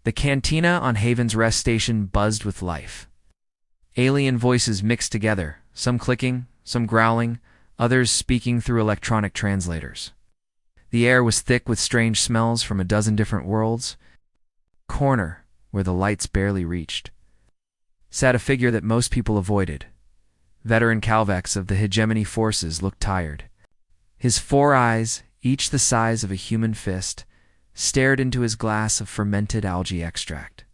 The cantina on Haven's rest station buzzed with life. Alien voices mixed together, some clicking, some growling, others speaking through electronic translators. The air was thick with strange smells from a dozen different worlds. Corner, where the lights barely reached, sat a figure that most people avoided. Veteran Calvex of the hegemony forces looked tired. His 4 eyes, each the size of a human fist, stared into his glass of fermented algae extract.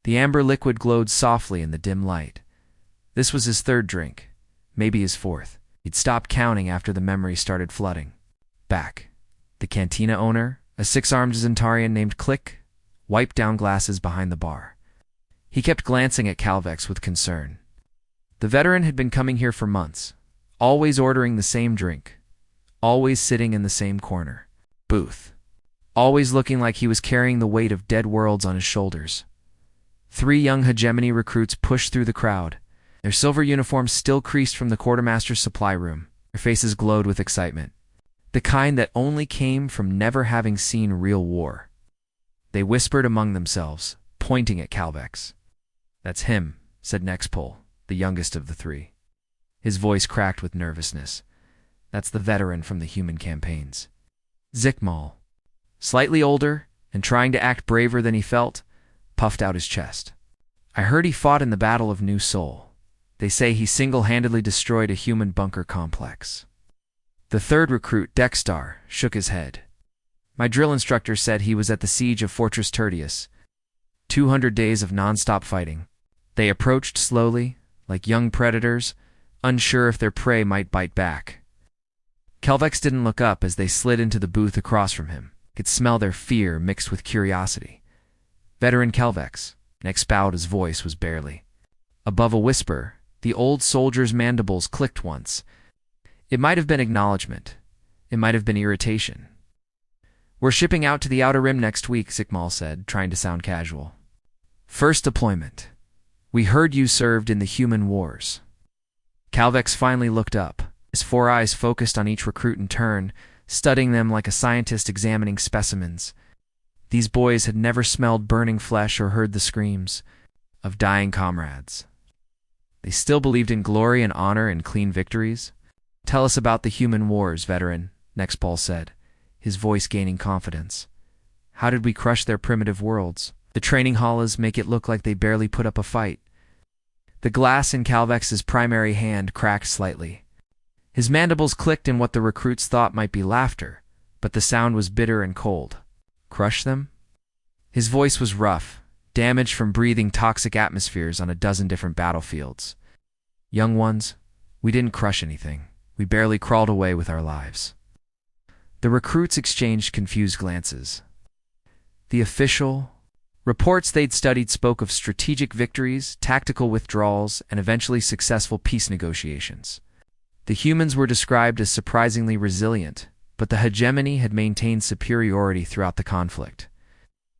The amber liquid glowed softly in the dim light. This was his 3rd drink, maybe his 4th. He'd stopped counting after the memory started flooding. Back. The cantina owner, a 6-armed Zentarian named Click, wiped down glasses behind the bar. He kept glancing at Calvex with concern. The veteran had been coming here for months, always ordering the same drink, always sitting in the same corner. Booth. Always looking like he was carrying the weight of dead worlds on his shoulders. 3 young hegemony recruits pushed through the crowd, their silver uniforms still creased from the quartermaster's supply room. Their faces glowed with excitement, the kind that only came from never having seen real war. They whispered among themselves, pointing at Calvex. "That's him," said Nexpol, the youngest of the 3. His voice cracked with nervousness. "That's the veteran from the human campaigns." Zikmal, slightly older and trying to act braver than he felt, puffed out his chest. "I heard he fought in the Battle of New Sol. They say he single-handedly destroyed a human bunker complex." The 3rd recruit, Dextar, shook his head. "My drill instructor said he was at the siege of Fortress Tertius. 200 days of non-stop fighting." They approached slowly, like young predators, unsure if their prey might bite back. Calvex didn't look up as they slid into the booth across from him. He could smell their fear mixed with curiosity. "Veteran Calvex," Nexpowda's voice was barely above a whisper. The old soldier's mandibles clicked once. It might have been acknowledgement. It might have been irritation. "We're shipping out to the Outer Rim next week," Zikmal said, trying to sound casual. "First deployment. We heard you served in the human wars." Calvex finally looked up, his 4 eyes focused on each recruit in turn, studying them like a scientist examining specimens. These boys had never smelled burning flesh or heard the screams of dying comrades. They still believed in glory and honor and clean victories. "Tell us about the human wars, veteran," Nexpol said, his voice gaining confidence. "How did we crush their primitive worlds? The training halls make it look like they barely put up a fight." The glass in Calvex's primary hand cracked slightly. His mandibles clicked in what the recruits thought might be laughter, but the sound was bitter and cold. "Crush them?" His voice was rough, damaged from breathing toxic atmospheres on a dozen different battlefields. "Young ones, we didn't crush anything. We barely crawled away with our lives." The recruits exchanged confused glances. The official reports they'd studied spoke of strategic victories, tactical withdrawals, and eventually successful peace negotiations. The humans were described as surprisingly resilient, but the hegemony had maintained superiority throughout the conflict.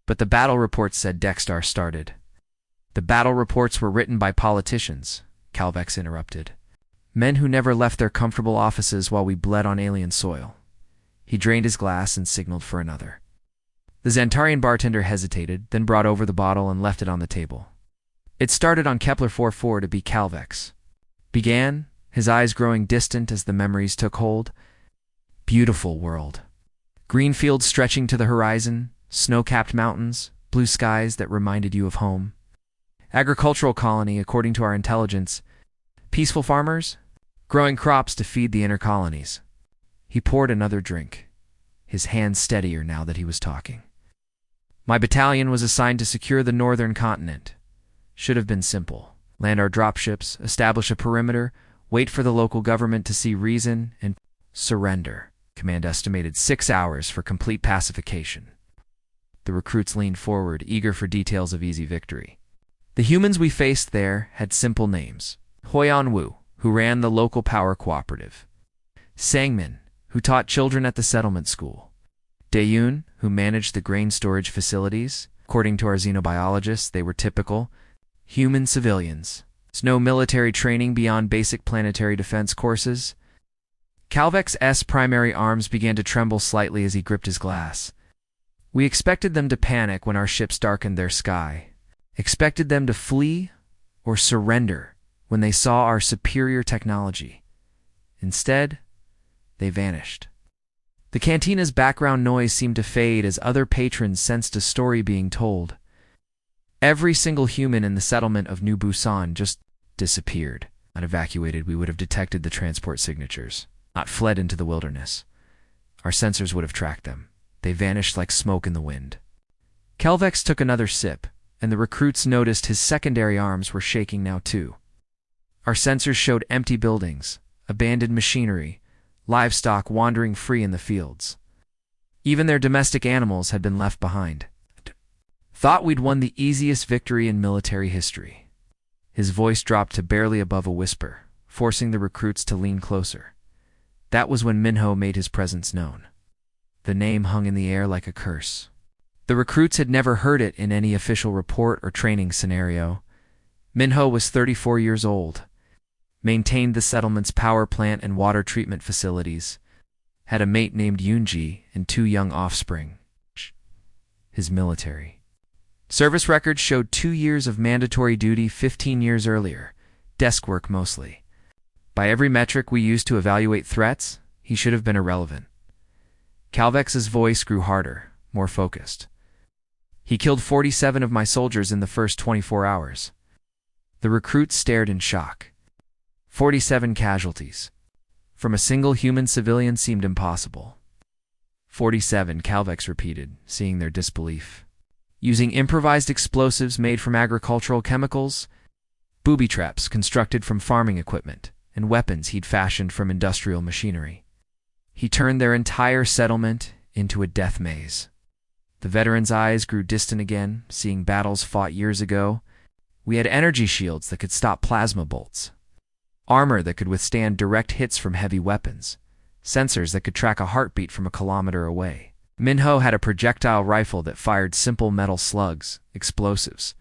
But the battle reports said Dextar started. "The battle reports were written by politicians," Calvex interrupted. "Men who never left their comfortable offices while we bled on alien soil." He drained his glass and signaled for another. The Zantarian bartender hesitated, then brought over the bottle and left it on the table. It started on Kepler 44 to be Calvex. Began, his eyes growing distant as the memories took hold. Beautiful world. Green fields stretching to the horizon, snow-capped mountains, blue skies that reminded you of home. Agricultural colony, according to our intelligence. Peaceful farmers, growing crops to feed the inner colonies. He poured another drink, his hands steadier now that he was talking. "My battalion was assigned to secure the northern continent. Should have been simple. Land our dropships, establish a perimeter, wait for the local government to see reason, and surrender. Command estimated 6 hours for complete pacification." The recruits leaned forward, eager for details of easy victory. The humans we faced there had simple names. Hoyan Wu, who ran the local power cooperative. Sangmin, who taught children at the settlement school. Dayun, who managed the grain storage facilities. According to our xenobiologists, they were typical human civilians. There's no military training beyond basic planetary defense courses. Calvex's primary arms began to tremble slightly as he gripped his glass. We expected them to panic when our ships darkened their sky, expected them to flee or surrender when they saw our superior technology. Instead, they vanished. The cantina's background noise seemed to fade as other patrons sensed a story being told. Every single human in the settlement of New Busan just disappeared. Not evacuated, we would have detected the transport signatures, not fled into the wilderness. Our sensors would have tracked them. They vanished like smoke in the wind. Kelvex took another sip, and the recruits noticed his secondary arms were shaking now too. Our sensors showed empty buildings, abandoned machinery, livestock wandering free in the fields. Even their domestic animals had been left behind. Thought we'd won the easiest victory in military history. His voice dropped to barely above a whisper, forcing the recruits to lean closer. That was when Minho made his presence known. The name hung in the air like a curse. The recruits had never heard it in any official report or training scenario. Minho was 34 years old, maintained the settlement's power plant and water treatment facilities, had a mate named Yunji and 2 young offspring. His military service records showed 2 years of mandatory duty 15 years earlier, desk work mostly. By every metric we used to evaluate threats, he should have been irrelevant. Calvex's voice grew harder, more focused. He killed 47 of my soldiers in the first 24 hours. The recruits stared in shock. 47 casualties. From a single human civilian seemed impossible. 47, Calvex repeated, seeing their disbelief. Using improvised explosives made from agricultural chemicals, booby traps constructed from farming equipment, and weapons he'd fashioned from industrial machinery. He turned their entire settlement into a death maze. The veteran's eyes grew distant again, seeing battles fought years ago. We had energy shields that could stop plasma bolts, armor that could withstand direct hits from heavy weapons, sensors that could track a heartbeat from a kilometer away. Minho had a projectile rifle that fired simple metal slugs, explosives,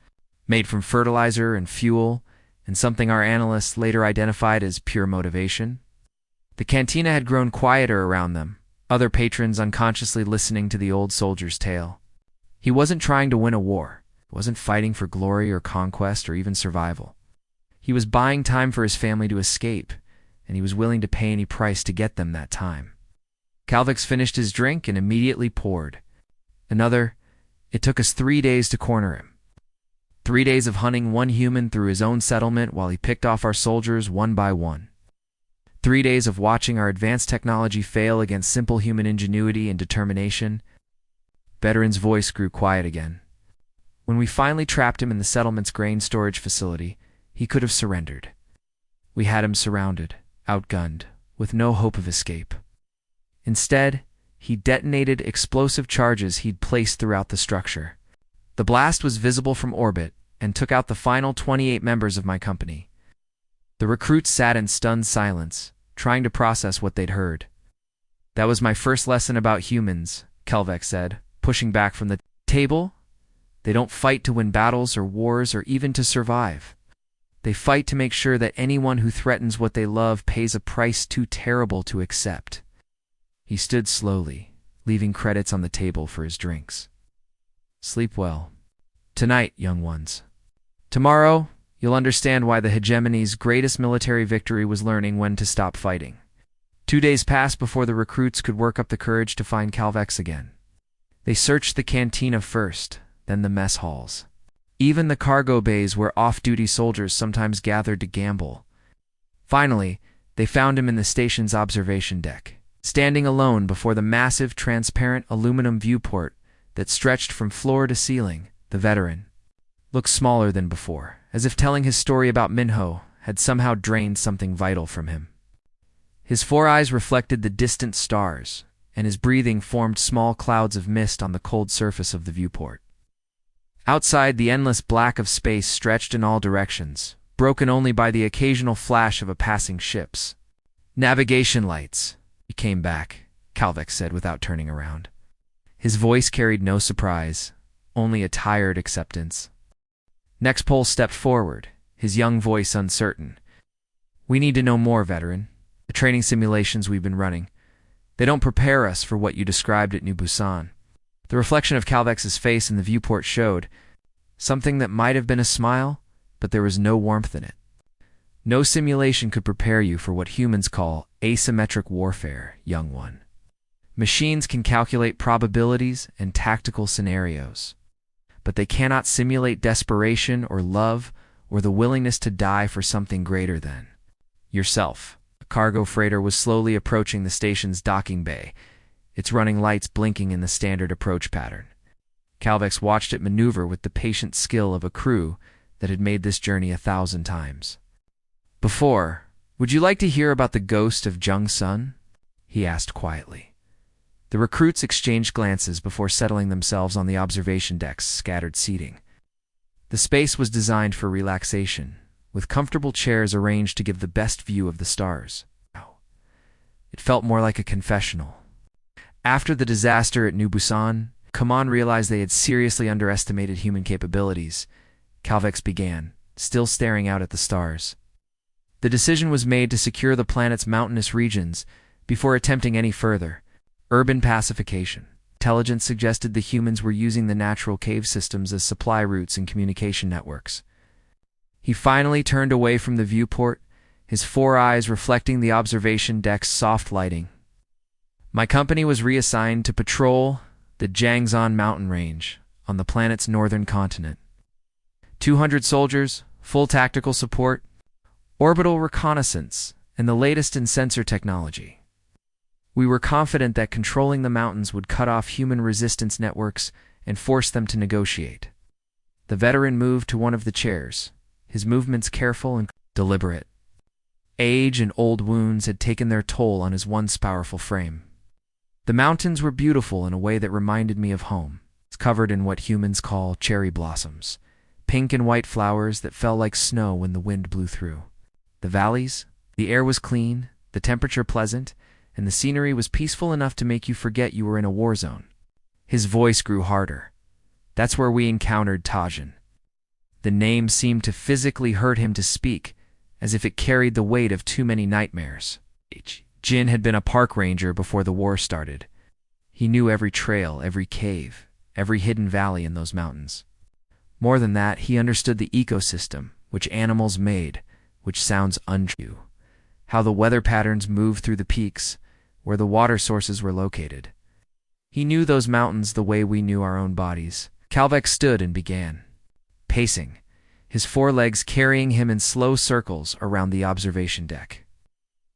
made from fertilizer and fuel, and something our analysts later identified as pure motivation. The cantina had grown quieter around them, other patrons unconsciously listening to the old soldier's tale. He wasn't trying to win a war, wasn't fighting for glory or conquest or even survival. He was buying time for his family to escape, and he was willing to pay any price to get them that time. Calvex finished his drink and immediately poured. Another. It took us 3 days to corner him. 3 days of hunting one human through his own settlement while he picked off our soldiers one by one. 3 days of watching our advanced technology fail against simple human ingenuity and determination. Veteran's voice grew quiet again. When we finally trapped him in the settlement's grain storage facility, he could have surrendered. We had him surrounded, outgunned, with no hope of escape. Instead, he detonated explosive charges he'd placed throughout the structure. The blast was visible from orbit and took out the final 28 members of my company. The recruits sat in stunned silence, trying to process what they'd heard. That was my first lesson about humans, Kelvex said, pushing back from the table. They don't fight to win battles or wars or even to survive. They fight to make sure that anyone who threatens what they love pays a price too terrible to accept. He stood slowly, leaving credits on the table for his drinks. Sleep well. Tonight, young ones. Tomorrow, you'll understand why the hegemony's greatest military victory was learning when to stop fighting. 2 days passed before the recruits could work up the courage to find Calvex again. They searched the cantina first, then the mess halls. Even the cargo bays where off-duty soldiers sometimes gathered to gamble. Finally, they found him in the station's observation deck, standing alone before the massive transparent aluminum viewport that stretched from floor to ceiling. The veteran looked smaller than before, as if telling his story about Minho had somehow drained something vital from him. His 4 eyes reflected the distant stars, and his breathing formed small clouds of mist on the cold surface of the viewport. Outside, the endless black of space stretched in all directions, broken only by the occasional flash of a passing ship's navigation lights. He came back, Calvex said without turning around. His voice carried no surprise, only a tired acceptance. Nexpol stepped forward, his young voice uncertain. We need to know more, veteran. The training simulations we've been running, they don't prepare us for what you described at New Busan. The reflection of Calvex's face in the viewport showed something that might have been a smile, but there was no warmth in it. No simulation could prepare you for what humans call asymmetric warfare, young one. Machines can calculate probabilities and tactical scenarios, but they cannot simulate desperation or love or the willingness to die for something greater than yourself. A cargo freighter was slowly approaching the station's docking bay, its running lights blinking in the standard approach pattern. Calvex watched it maneuver with the patient skill of a crew that had made this journey 1,000 times. Before, would you like to hear about the ghost of Jung Sun? He asked quietly. The recruits exchanged glances before settling themselves on the observation deck's scattered seating. The space was designed for relaxation, with comfortable chairs arranged to give the best view of the stars. It felt more like a confessional. After the disaster at New Busan, Kaman realized they had seriously underestimated human capabilities. Calvex began, still staring out at the stars. The decision was made to secure the planet's mountainous regions before attempting any further. Urban pacification. Intelligence suggested the humans were using the natural cave systems as supply routes and communication networks. He finally turned away from the viewport, his 4 eyes reflecting the observation deck's soft lighting. My company was reassigned to patrol the Jiangzhan mountain range on the planet's northern continent. 200 soldiers, full tactical support, orbital reconnaissance, and the latest in sensor technology. We were confident that controlling the mountains would cut off human resistance networks and force them to negotiate. The veteran moved to one of the chairs, his movements careful and deliberate. Age and old wounds had taken their toll on his once powerful frame. The mountains were beautiful in a way that reminded me of home, covered in what humans call cherry blossoms, pink and white flowers that fell like snow when the wind blew through. The valleys, the air was clean, the temperature pleasant, and the scenery was peaceful enough to make you forget you were in a war zone. His voice grew harder. That's where we encountered Tajin. The name seemed to physically hurt him to speak, as if it carried the weight of too many nightmares. Jin had been a park ranger before the war started. He knew every trail, every cave, every hidden valley in those mountains. More than that, he understood the ecosystem, which animals made, which sounds untrue, how the weather patterns moved through the peaks, where the water sources were located. He knew those mountains the way we knew our own bodies. Calvex stood and began, pacing, his 4 legs carrying him in slow circles around the observation deck.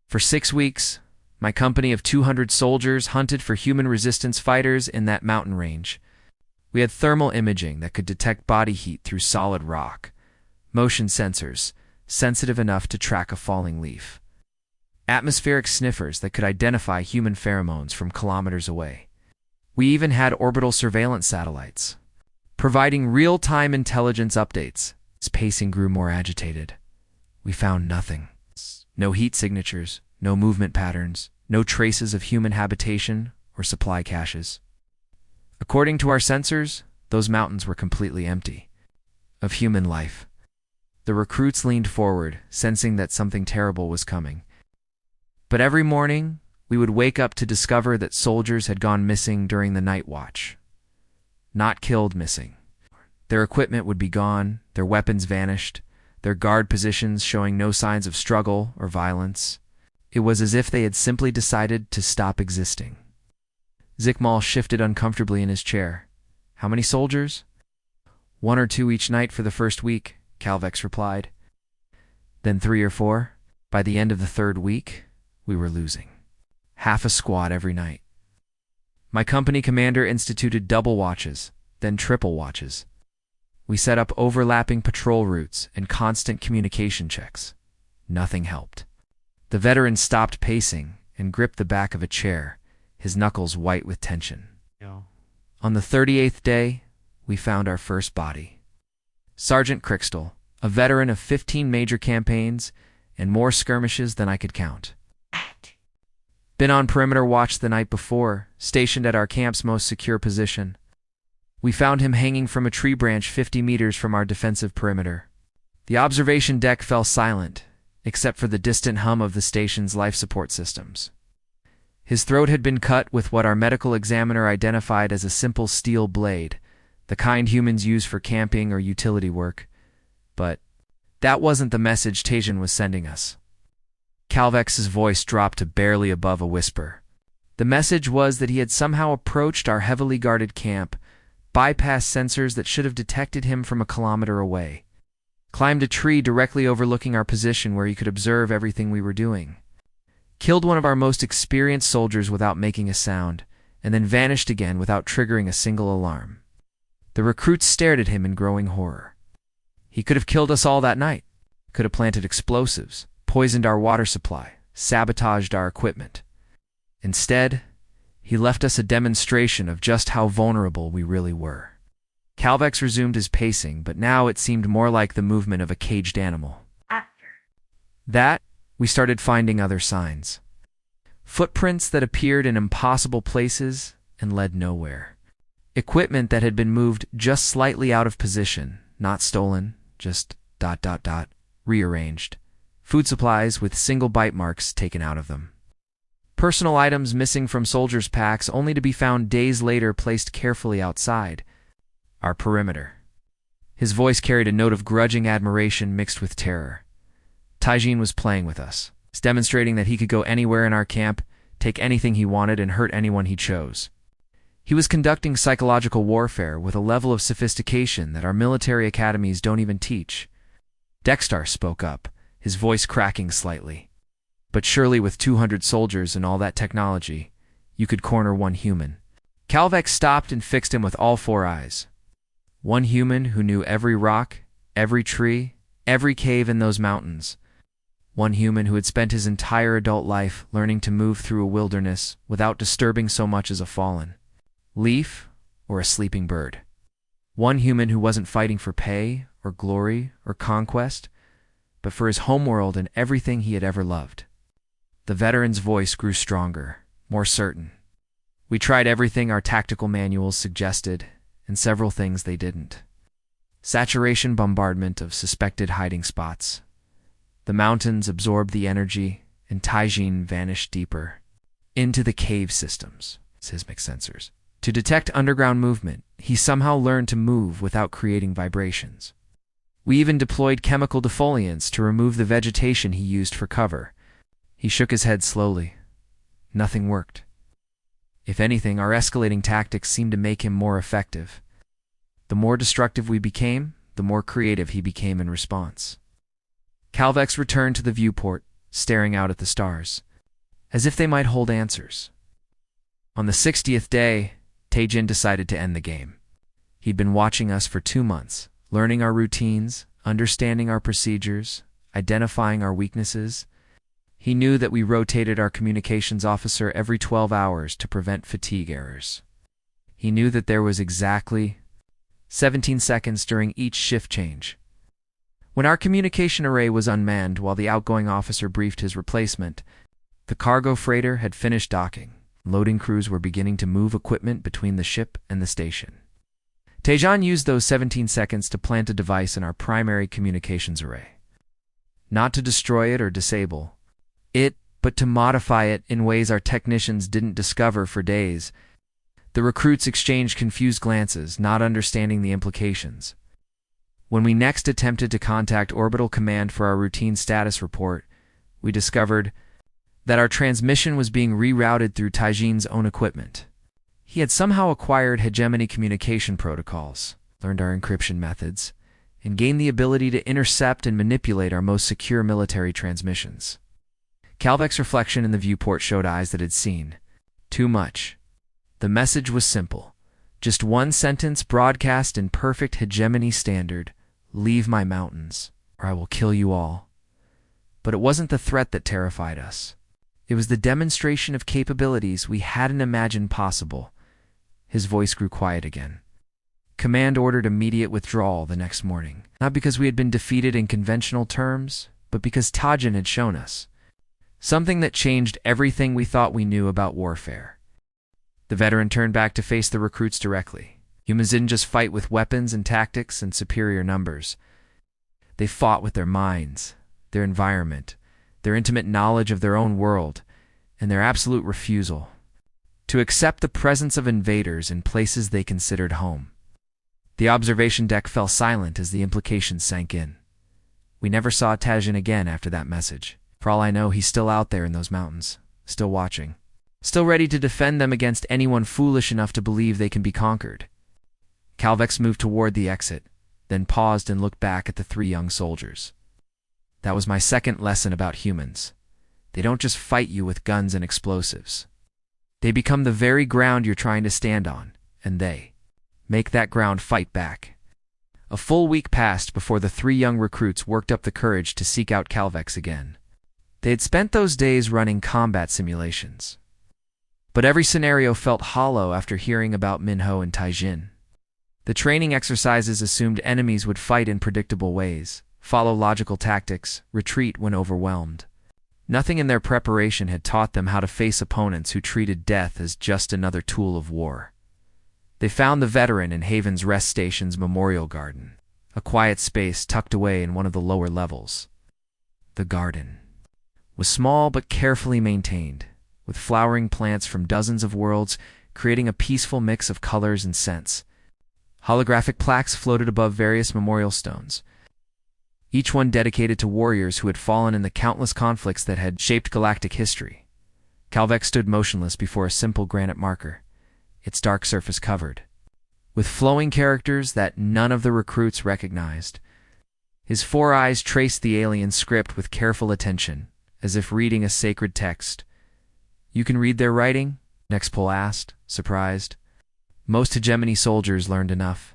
For 6 weeks, my company of 200 soldiers hunted for human resistance fighters in that mountain range. We had thermal imaging that could detect body heat through solid rock, motion sensors, sensitive enough to track a falling leaf, atmospheric sniffers that could identify human pheromones from kilometers away. We even had orbital surveillance satellites, providing real-time intelligence updates. His pacing grew more agitated. We found nothing. No heat signatures, no movement patterns, no traces of human habitation or supply caches. According to our sensors, those mountains were completely empty of human life. The recruits leaned forward, sensing that something terrible was coming. But every morning, we would wake up to discover that soldiers had gone missing during the night watch. Not killed missing. Their equipment would be gone, their weapons vanished, their guard positions showing no signs of struggle or violence. It was as if they had simply decided to stop existing. Zikmal shifted uncomfortably in his chair. How many soldiers? 1 or 2 each night for the first week, Calvex replied. Then 3 or 4. By the end of the 3rd week, we were losing. Half a squad every night. My company commander instituted double watches, then triple watches. We set up overlapping patrol routes and constant communication checks. Nothing helped. The veteran stopped pacing and gripped the back of a chair, his knuckles white with tension. Yeah. On the 38th day, we found our first body. Sergeant Crixtel, a veteran of 15 major campaigns and more skirmishes than I could count. Been on perimeter watch the night before, stationed at our camp's most secure position. We found him hanging from a tree branch 50 meters from our defensive perimeter. The observation deck fell silent, except for the distant hum of the station's life support systems. His throat had been cut with what our medical examiner identified as a simple steel blade, the kind humans use for camping or utility work. But that wasn't the message Tajin was sending us. Calvex's voice dropped to barely above a whisper. The message was that he had somehow approached our heavily guarded camp, bypassed sensors that should have detected him from a kilometer away, climbed a tree directly overlooking our position where he could observe everything we were doing, killed one of our most experienced soldiers without making a sound, and then vanished again without triggering a single alarm. The recruits stared at him in growing horror. He could have killed us all that night, could have planted explosives, poisoned our water supply, sabotaged our equipment. Instead, he left us a demonstration of just how vulnerable we really were. Calvex resumed his pacing, but now it seemed more like the movement of a caged animal. That, we started finding other signs. Footprints that appeared in impossible places and led nowhere. Equipment that had been moved just slightly out of position, not stolen, just ... rearranged. Food supplies with single bite marks taken out of them. Personal items missing from soldiers' packs only to be found days later placed carefully outside our perimeter. His voice carried a note of grudging admiration mixed with terror. Tajin was playing with us, demonstrating that he could go anywhere in our camp, take anything he wanted, and hurt anyone he chose. He was conducting psychological warfare with a level of sophistication that our military academies don't even teach. Dexter spoke up, his voice cracking slightly. But surely with 200 soldiers and all that technology, you could corner one human. Calvex stopped and fixed him with all four eyes. One human who knew every rock, every tree, every cave in those mountains. One human who had spent his entire adult life learning to move through a wilderness without disturbing so much as a fallen leaf or a sleeping bird. One human who wasn't fighting for pay or glory or conquest, but for his homeworld and everything he had ever loved. The veteran's voice grew stronger, more certain. We tried everything our tactical manuals suggested, and several things they didn't. Saturation bombardment of suspected hiding spots. The mountains absorbed the energy, and Tajin vanished deeper into the cave systems, seismic sensors. To detect underground movement, he somehow learned to move without creating vibrations. We even deployed chemical defoliants to remove the vegetation he used for cover. He shook his head slowly. Nothing worked. If anything, our escalating tactics seemed to make him more effective. The more destructive we became, the more creative he became in response. Calvex returned to the viewport, staring out at the stars, as if they might hold answers. On the 60th day, Tajin decided to end the game. He'd been watching us for 2 months, learning our routines, understanding our procedures, identifying our weaknesses. He knew that we rotated our communications officer every 12 hours to prevent fatigue errors. He knew that there was exactly 17 seconds during each shift change. When our communication array was unmanned while the outgoing officer briefed his replacement, the cargo freighter had finished docking. Loading crews were beginning to move equipment between the ship and the station. Tajin used those 17 seconds to plant a device in our primary communications array. Not to destroy it or disable it, but to modify it in ways our technicians didn't discover for days. The recruits exchanged confused glances, not understanding the implications. When we next attempted to contact Orbital Command for our routine status report, we discovered that our transmission was being rerouted through Tajin's own equipment. He had somehow acquired hegemony communication protocols, learned our encryption methods, and gained the ability to intercept and manipulate our most secure military transmissions. Calvex's reflection in the viewport showed eyes that had seen too much. The message was simple. Just one sentence broadcast in perfect hegemony standard: "Leave my mountains, or I will kill you all." But it wasn't the threat that terrified us. It was the demonstration of capabilities we hadn't imagined possible. His voice grew quiet again. Command ordered immediate withdrawal the next morning, not because we had been defeated in conventional terms, but because Tajin had shown us something that changed everything we thought we knew about warfare. The veteran turned back to face the recruits directly. Humans didn't just fight with weapons and tactics and superior numbers. They fought with their minds, their environment, their intimate knowledge of their own world, and their absolute refusal to accept the presence of invaders in places they considered home. The observation deck fell silent as the implications sank in. We never saw Tajin again after that message. For all I know, he's still out there in those mountains, still watching, still ready to defend them against anyone foolish enough to believe they can be conquered. Calvex moved toward the exit, then paused and looked back at the three young soldiers. That was my second lesson about humans. They don't just fight you with guns and explosives. They become the very ground you're trying to stand on, and they make that ground fight back. A full week passed before the three young recruits worked up the courage to seek out Calvex again. They had spent those days running combat simulations. But every scenario felt hollow after hearing about Minho and Taijin. The training exercises assumed enemies would fight in predictable ways, follow logical tactics, retreat when overwhelmed. Nothing in their preparation had taught them how to face opponents who treated death as just another tool of war. They found the veteran in Haven's Rest Station's memorial garden, a quiet space tucked away in one of the lower levels. The garden was small but carefully maintained, with flowering plants from dozens of worlds creating a peaceful mix of colors and scents. Holographic plaques floated above various memorial stones, each one dedicated to warriors who had fallen in the countless conflicts that had shaped galactic history. Calvex stood motionless before a simple granite marker, its dark surface covered with flowing characters that none of the recruits recognized. His four eyes traced the alien script with careful attention, as if reading a sacred text. "You can read their writing?" Nexpol asked, surprised. Most hegemony soldiers learned enough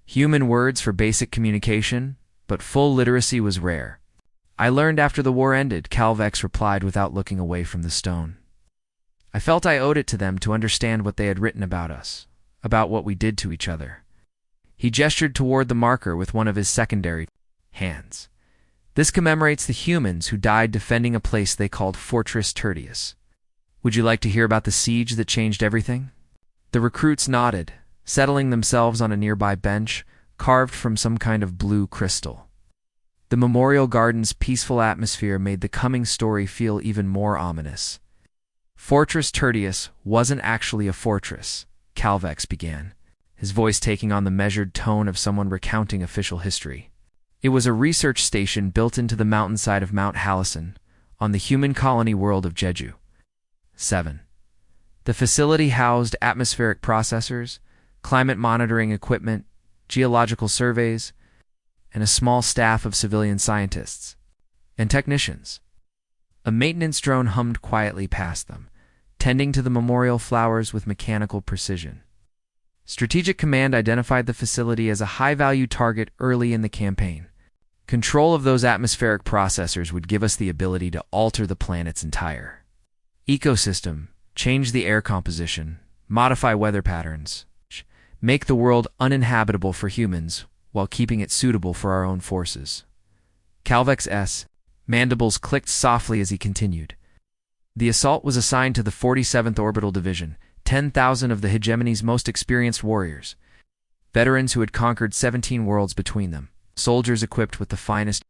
human words for basic communication, but full literacy was rare. "I learned after the war ended," Calvex replied without looking away from the stone. "I felt I owed it to them to understand what they had written about us, about what we did to each other." He gestured toward the marker with one of his secondary hands. "This commemorates the humans who died defending a place they called Fortress Tertius. Would you like to hear about the siege that changed everything?" The recruits nodded, settling themselves on a nearby bench, carved from some kind of blue crystal. The memorial garden's peaceful atmosphere made the coming story feel even more ominous. "Fortress Tertius wasn't actually a fortress," Calvex began, his voice taking on the measured tone of someone recounting official history. "It was a research station built into the mountainside of Mount Hallison, on the human colony world of Jeju. 7. The facility housed atmospheric processors, climate monitoring equipment, geological surveys, and a small staff of civilian scientists and technicians." A maintenance drone hummed quietly past them, tending to the memorial flowers with mechanical precision. Strategic Command identified the facility as a high-value target early in the campaign. Control of those atmospheric processors would give us the ability to alter the planet's entire ecosystem, change the air composition, modify weather patterns, make the world uninhabitable for humans while keeping it suitable for our own forces. Calvex's mandibles clicked softly as he continued. The assault was assigned to the 47th Orbital Division, 10,000 of the hegemony's most experienced warriors, veterans who had conquered 17 worlds between them, soldiers equipped with the finest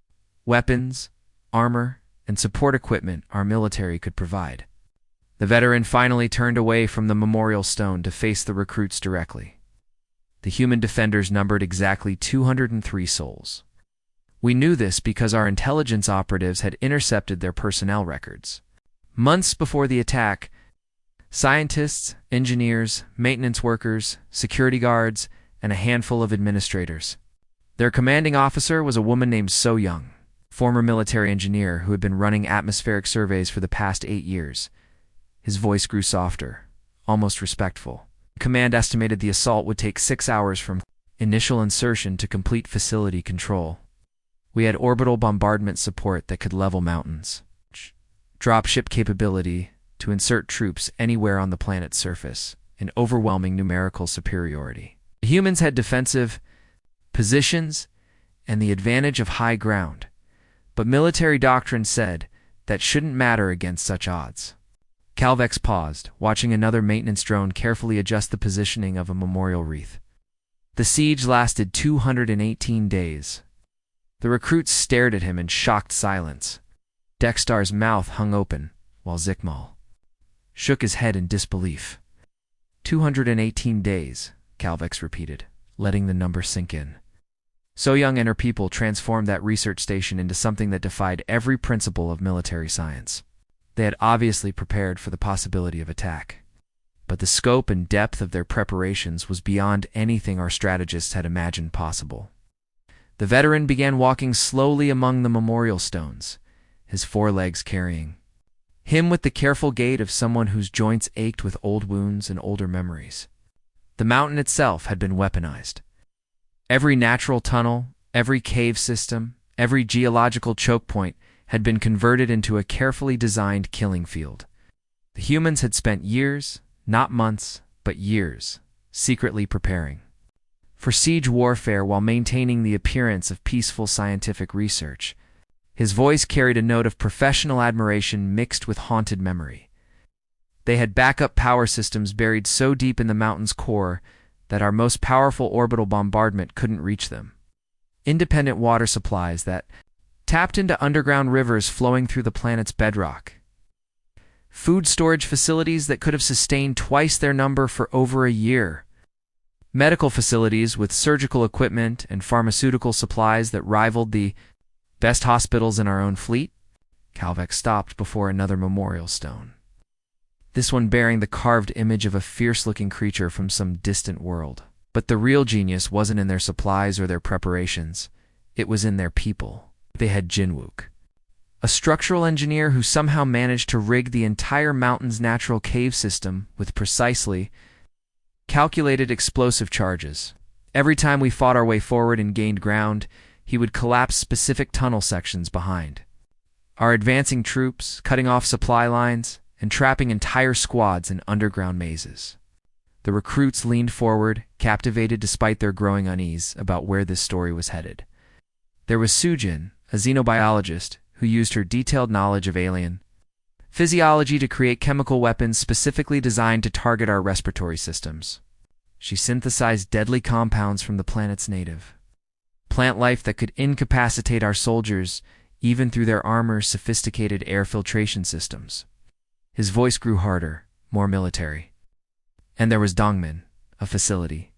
weapons, armor, and support equipment our military could provide. The veteran finally turned away from the memorial stone to face the recruits directly. The human defenders numbered exactly 203 souls. We knew this because our intelligence operatives had intercepted their personnel records. Months before the attack, scientists, engineers, maintenance workers, security guards, and a handful of administrators. Their commanding officer was a woman named So Young, former military engineer who had been running atmospheric surveys for the past 8 years. His voice grew softer, almost respectful. Command estimated the assault would take 6 hours from initial insertion to complete facility control. We had orbital bombardment support that could level mountains, dropship capability to insert troops anywhere on the planet's surface, and overwhelming numerical superiority. The humans had defensive positions and the advantage of high ground, but military doctrine said that shouldn't matter against such odds. Calvex paused, watching another maintenance drone carefully adjust the positioning of a memorial wreath. The siege lasted 218 days. The recruits stared at him in shocked silence. Dextar's mouth hung open, while Zikmal shook his head in disbelief. 218 days, Calvex repeated, letting the number sink in. So young and her people transformed that research station into something that defied every principle of military science. They had obviously prepared for the possibility of attack. But the scope and depth of their preparations was beyond anything our strategists had imagined possible. The veteran began walking slowly among the memorial stones, his forelegs carrying him with the careful gait of someone whose joints ached with old wounds and older memories. The mountain itself had been weaponized. Every natural tunnel, every cave system, every geological choke point had been converted into a carefully designed killing field. The humans had spent years, not months, but years, secretly preparing for siege warfare while maintaining the appearance of peaceful scientific research. His voice carried a note of professional admiration mixed with haunted memory. They had backup power systems buried so deep in the mountain's core that our most powerful orbital bombardment couldn't reach them. Independent water supplies that tapped into underground rivers flowing through the planet's bedrock. Food storage facilities that could have sustained twice their number for over a year. Medical facilities with surgical equipment and pharmaceutical supplies that rivaled the best hospitals in our own fleet. Calvex stopped before another memorial stone, this one bearing the carved image of a fierce-looking creature from some distant world. But the real genius wasn't in their supplies or their preparations. It was in their people. They had Jinwook, a structural engineer who somehow managed to rig the entire mountain's natural cave system with precisely calculated explosive charges. Every time we fought our way forward and gained ground, he would collapse specific tunnel sections behind our advancing troops, cutting off supply lines, and trapping entire squads in underground mazes. The recruits leaned forward, captivated despite their growing unease about where this story was headed. There was Sujin, a xenobiologist, who used her detailed knowledge of alien physiology to create chemical weapons specifically designed to target our respiratory systems. She synthesized deadly compounds from the planet's native plant life that could incapacitate our soldiers even through their armor's sophisticated air filtration systems. His voice grew harder, more military. And there was Dongmin, a facility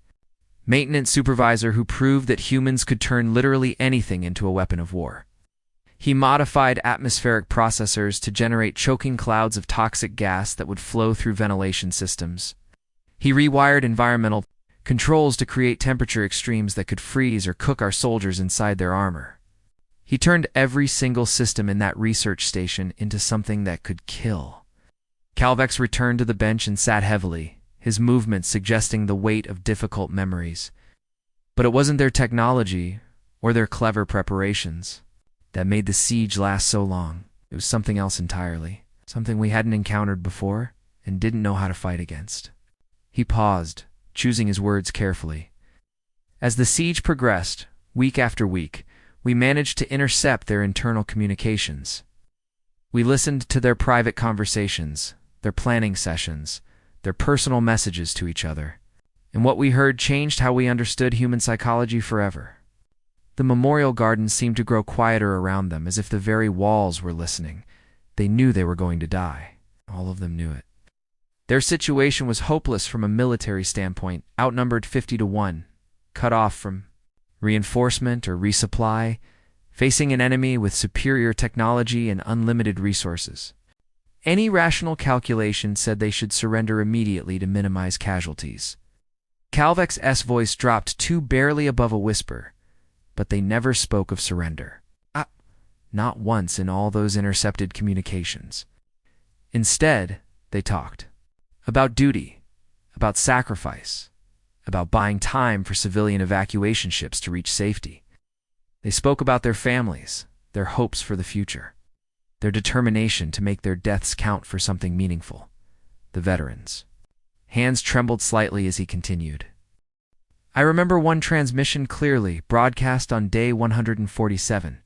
maintenance supervisor who proved that humans could turn literally anything into a weapon of war. He modified atmospheric processors to generate choking clouds of toxic gas that would flow through ventilation systems. He rewired environmental controls to create temperature extremes that could freeze or cook our soldiers inside their armor. He turned every single system in that research station into something that could kill. Calvex returned to the bench and sat heavily, his movements suggesting the weight of difficult memories. But it wasn't their technology or their clever preparations that made the siege last so long. It was something else entirely, something we hadn't encountered before and didn't know how to fight against. He paused, choosing his words carefully. As the siege progressed, week after week, we managed to intercept their internal communications. We listened to their private conversations, their planning sessions, their personal messages to each other, and what we heard changed how we understood human psychology forever. The memorial gardens seemed to grow quieter around them, as if the very walls were listening. They knew they were going to die. All of them knew it. Their situation was hopeless from a military standpoint, outnumbered 50-1, cut off from reinforcement or resupply, facing an enemy with superior technology and unlimited resources. Any rational calculation said they should surrender immediately to minimize casualties. Calvex's voice dropped too barely above a whisper, but they never spoke of surrender. Not once in all those intercepted communications. Instead, they talked about duty, about sacrifice, about buying time for civilian evacuation ships to reach safety. They spoke about their families, their hopes for the future, their determination to make their deaths count for something meaningful. The veterans. Hands trembled slightly as he continued. I remember one transmission clearly, broadcast on day 147.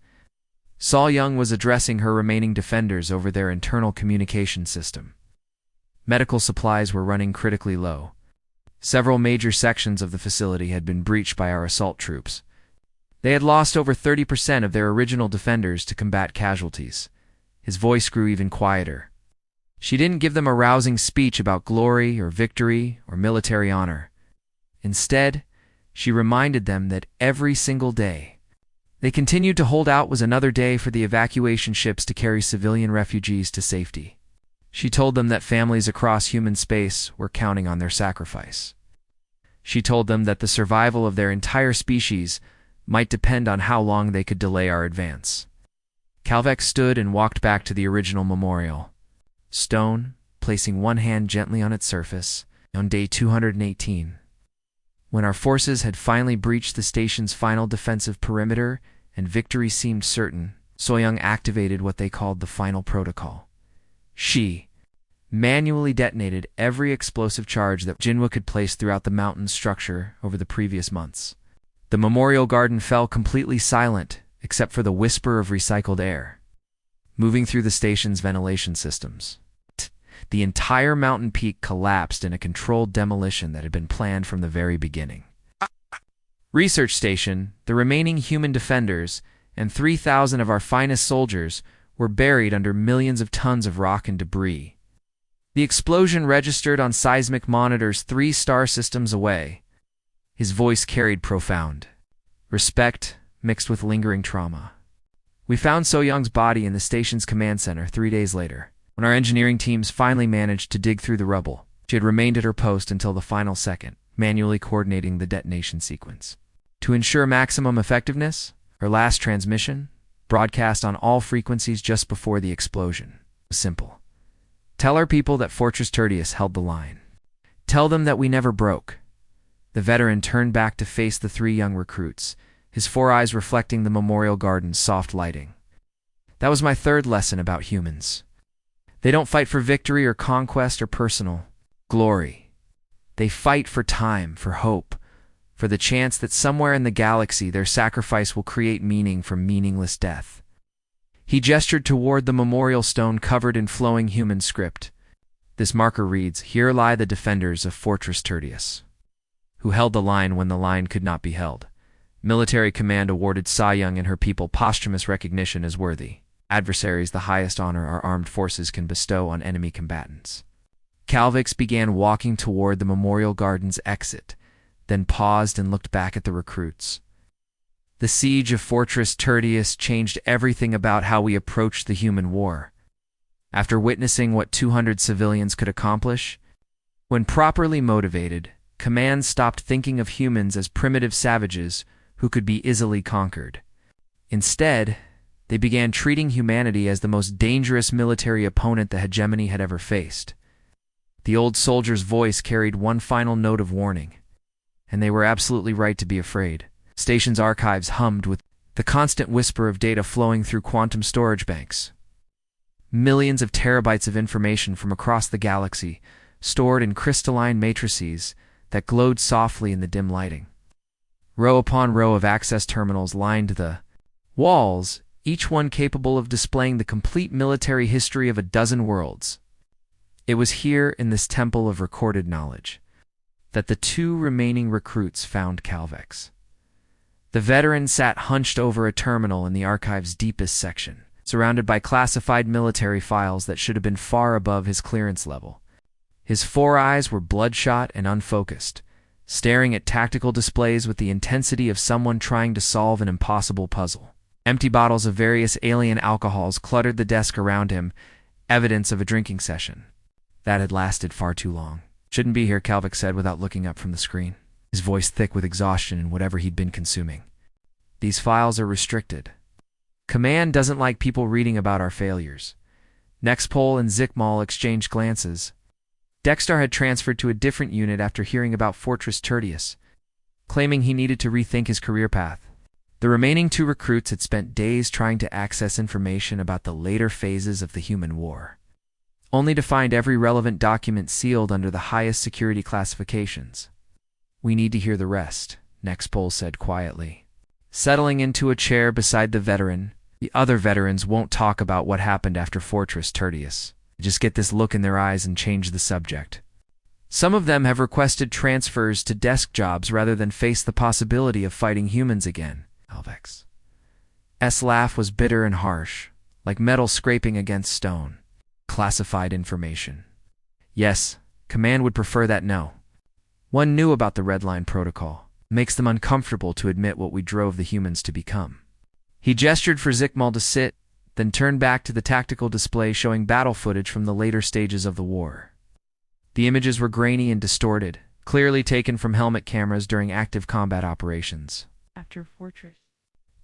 Saul Young was addressing her remaining defenders over their internal communication system. Medical supplies were running critically low. Several major sections of the facility had been breached by our assault troops. They had lost over 30% of their original defenders to combat casualties. His voice grew even quieter. She didn't give them a rousing speech about glory or victory or military honor. Instead, she reminded them that every single day they continued to hold out was another day for the evacuation ships to carry civilian refugees to safety. She told them that families across human space were counting on their sacrifice. She told them that the survival of their entire species might depend on how long they could delay our advance. Calvex stood and walked back to the original memorial stone, placing one hand gently on its surface, on day 218. When our forces had finally breached the station's final defensive perimeter and victory seemed certain, Soyoung activated what they called the final protocol. She manually detonated every explosive charge that Jinwa could place throughout the mountain's structure over the previous months. The memorial garden fell completely silent, except for the whisper of recycled air moving through the station's ventilation systems. The entire mountain peak collapsed in a controlled demolition that had been planned from the very beginning. Research Station, the remaining human defenders, and 3,000 of our finest soldiers were buried under millions of tons of rock and debris. The explosion registered on seismic monitors 3 star systems away. His voice carried profound respect mixed with lingering trauma. We found Soyoung's body in the station's command center 3 days later. When our engineering teams finally managed to dig through the rubble, she had remained at her post until the final second, manually coordinating the detonation sequence. To ensure maximum effectiveness, her last transmission, broadcast on all frequencies just before the explosion, was simple. Tell our people that Fortress Tertius held the line. Tell them that we never broke. The veteran turned back to face the 3 young recruits, his 4 eyes reflecting the memorial garden's soft lighting. That was my 3rd lesson about humans. They don't fight for victory or conquest or personal glory. They fight for time, for hope, for the chance that somewhere in the galaxy their sacrifice will create meaning from meaningless death. He gestured toward the memorial stone covered in flowing human script. This marker reads, "Here lie the defenders of Fortress Tertius, who held the line when the line could not be held. Military command awarded Soyoung and her people posthumous recognition as worthy adversaries, the highest honor our armed forces can bestow on enemy combatants." Calvex began walking toward the memorial garden's exit, then paused and looked back at the recruits. The siege of Fortress Tertius changed everything about how we approached the human war. After witnessing what 200 civilians could accomplish, when properly motivated, command stopped thinking of humans as primitive savages who could be easily conquered. Instead, they began treating humanity as the most dangerous military opponent the hegemony had ever faced. The old soldier's voice carried one final note of warning, and they were absolutely right to be afraid. Station's archives hummed with the constant whisper of data flowing through quantum storage banks. Millions of terabytes of information from across the galaxy, stored in crystalline matrices that glowed softly in the dim lighting. Row upon row of access terminals lined the walls, each one capable of displaying the complete military history of a dozen worlds. It was here, in this temple of recorded knowledge, that the 2 remaining recruits found Calvex. The veteran sat hunched over a terminal in the archive's deepest section, surrounded by classified military files that should have been far above his clearance level. His 4 eyes were bloodshot and unfocused, staring at tactical displays with the intensity of someone trying to solve an impossible puzzle. Empty bottles of various alien alcohols cluttered the desk around him, evidence of a drinking session that had lasted far too long. "Shouldn't be here," Calvex said without looking up from the screen, his voice thick with exhaustion and whatever he'd been consuming. "These files are restricted. Command doesn't like people reading about our failures." Nexpol and Zikmal exchanged glances. Dexter had transferred to a different unit after hearing about Fortress Tertius, claiming he needed to rethink his career path. The remaining 2 recruits had spent days trying to access information about the later phases of the human war, only to find every relevant document sealed under the highest security classifications. "We need to hear the rest," Nexpol said quietly. Settling into a chair beside the veteran, "The other veterans won't talk about what happened after Fortress Tertius. Just get this look in their eyes and change the subject. Some of them have requested transfers to desk jobs rather than face the possibility of fighting humans again." Calvex's laugh was bitter and harsh, like metal scraping against stone. classified information. Yes, Command would prefer that no. One knew about the Red Line Protocol. Makes them uncomfortable to admit what we drove the humans to become. He gestured for Zikmal to sit, then turned back to the tactical display showing battle footage from the later stages of the war. The images were grainy and distorted, clearly taken from helmet cameras during active combat operations. After Fortress.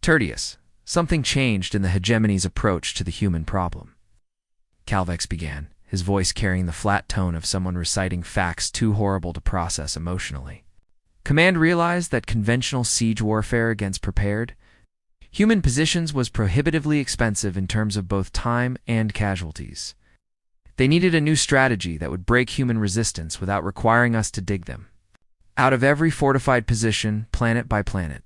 Tertius, something changed in the hegemony's approach to the human problem. Calvex began, his voice carrying the flat tone of someone reciting facts too horrible to process emotionally. Command realized that conventional siege warfare against prepared human positions was prohibitively expensive in terms of both time and casualties. They needed a new strategy that would break human resistance without requiring us to dig them out of every fortified position, planet by planet.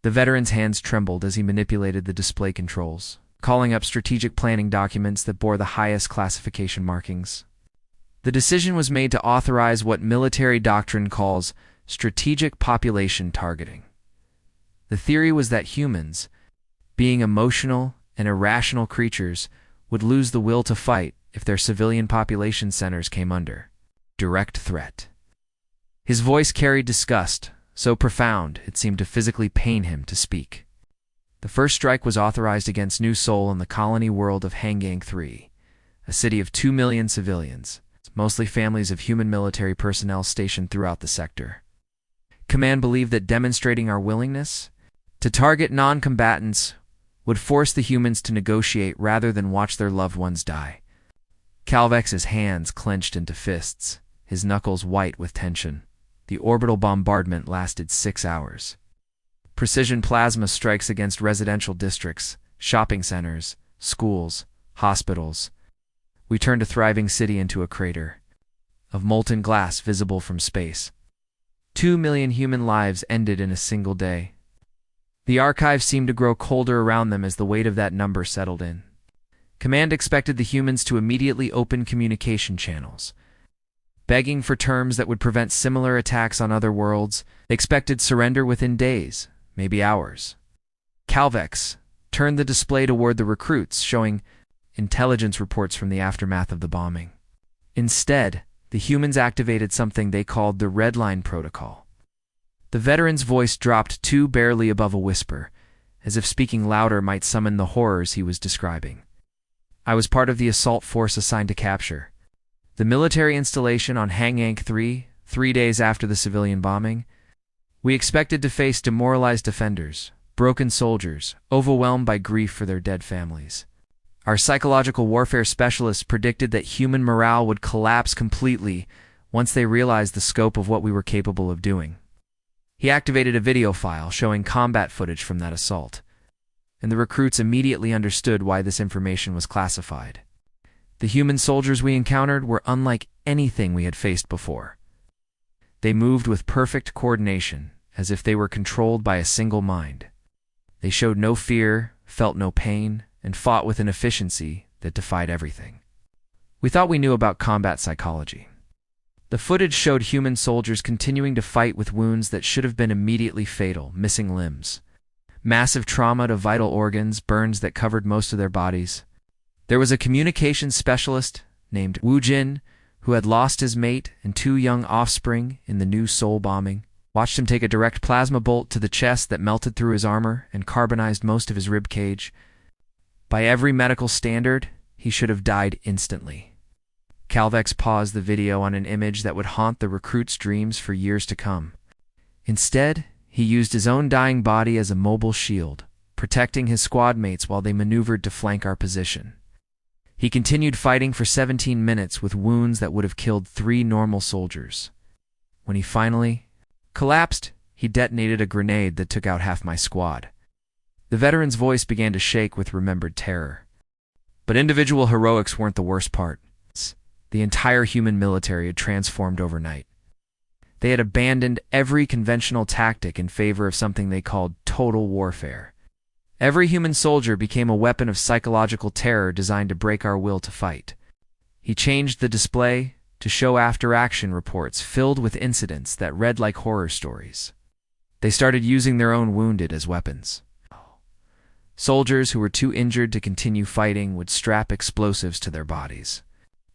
The veteran's hands trembled as he manipulated the display controls, calling up strategic planning documents that bore the highest classification markings. The decision was made to authorize what military doctrine calls strategic population targeting. The theory was that humans, being emotional and irrational creatures, would lose the will to fight if their civilian population centers came under direct threat. His voice carried disgust, so profound it seemed to physically pain him to speak. The first strike was authorized against New Seoul in the colony world of Hangang 3, a city of 2 million civilians, mostly families of human military personnel stationed throughout the sector. Command believed that demonstrating our willingness to target non-combatants would force the humans to negotiate rather than watch their loved ones die. Calvex's hands clenched into fists, his knuckles white with tension. The orbital bombardment lasted 6 hours. Precision plasma strikes against residential districts, shopping centers, schools, hospitals. We turned a thriving city into a crater of molten glass visible from space. 2 million human lives ended in a single day. The archive seemed to grow colder around them as the weight of that number settled in. Command expected the humans to immediately open communication channels, begging for terms that would prevent similar attacks on other worlds. They expected surrender within days, maybe hours. Calvex turned the display toward the recruits, showing intelligence reports from the aftermath of the bombing. Instead, the humans activated something they called the Red Line Protocol. The veteran's voice dropped too barely above a whisper, as if speaking louder might summon the horrors he was describing. I was part of the assault force assigned to capture the military installation on Hangang 3, 3 days after the civilian bombing. We expected to face demoralized defenders, broken soldiers, overwhelmed by grief for their dead families. Our psychological warfare specialists predicted that human morale would collapse completely once they realized the scope of what we were capable of doing. He activated a video file showing combat footage from that assault, and the recruits immediately understood why this information was classified. The human soldiers we encountered were unlike anything we had faced before. They moved with perfect coordination, as if they were controlled by a single mind. They showed no fear, felt no pain, and fought with an efficiency that defied everything. We thought we knew about combat psychology. The footage showed human soldiers continuing to fight with wounds that should have been immediately fatal, missing limbs, massive trauma to vital organs, burns that covered most of their bodies. There was a communications specialist named Wu Jin who had lost his mate and 2 young offspring in the New Seoul bombing. Watched him take a direct plasma bolt to the chest that melted through his armor and carbonized most of his rib cage. By every medical standard, he should have died instantly. Calvex paused the video on an image that would haunt the recruit's dreams for years to come. Instead, he used his own dying body as a mobile shield, protecting his squad mates while they maneuvered to flank our position. He continued fighting for 17 minutes with wounds that would have killed 3 normal soldiers. When he finally collapsed, he detonated a grenade that took out half my squad. The veteran's voice began to shake with remembered terror. But individual heroics weren't the worst part. The entire human military had transformed overnight. They had abandoned every conventional tactic in favor of something they called total warfare. Every human soldier became a weapon of psychological terror designed to break our will to fight. He changed the display to show after-action reports filled with incidents that read like horror stories. They started using their own wounded as weapons. Soldiers who were too injured to continue fighting would strap explosives to their bodies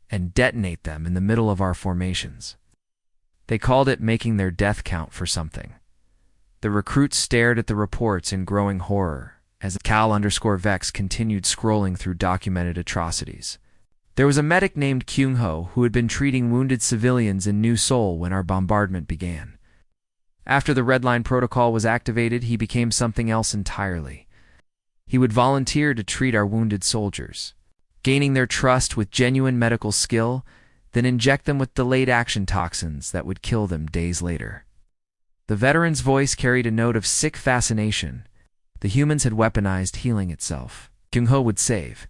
and detonate them in the middle of our formations. They called it making their death count for something. The recruits stared at the reports in growing horror as Cal_Vex continued scrolling through documented atrocities. There was a medic named Kyung-ho who had been treating wounded civilians in New Seoul when our bombardment began. After the Red Line Protocol was activated, he became something else entirely. He would volunteer to treat our wounded soldiers, gaining their trust with genuine medical skill, then inject them with delayed action toxins that would kill them days later. The veteran's voice carried a note of sick fascination. The humans had weaponized healing itself. Kyung-ho would save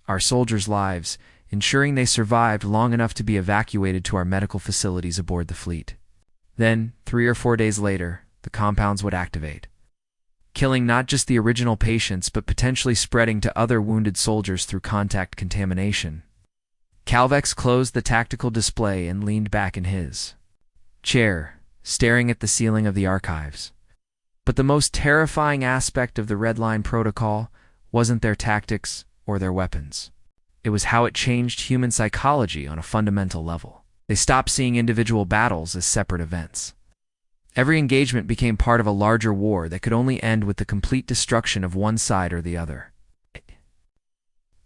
our soldiers' lives, ensuring they survived long enough to be evacuated to our medical facilities aboard the fleet. Then, 3 or 4 days later, the compounds would activate, killing not just the original patients but potentially spreading to other wounded soldiers through contact contamination. Calvex closed the tactical display and leaned back in his chair, staring at the ceiling of the archives. But the most terrifying aspect of the Red Line Protocol wasn't their tactics or their weapons. It was how it changed human psychology on a fundamental level. They stopped seeing individual battles as separate events. Every engagement became part of a larger war that could only end with the complete destruction of one side or the other.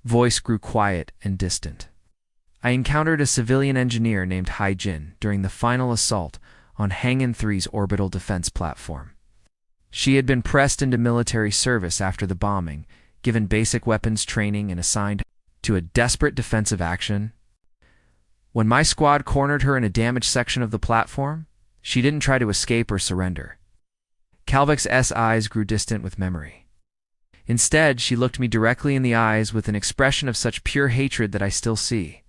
Voice grew quiet and distant. I encountered a civilian engineer named Hai-Jin during the final assault on Hangin 3's orbital defense platform. She had been pressed into military service after the bombing, given basic weapons training, and assigned to a desperate defensive action. When my squad cornered her in a damaged section of the platform, she didn't try to escape or surrender. Calvex's eyes grew distant with memory. Instead, she looked me directly in the eyes with an expression of such pure hatred that I still see.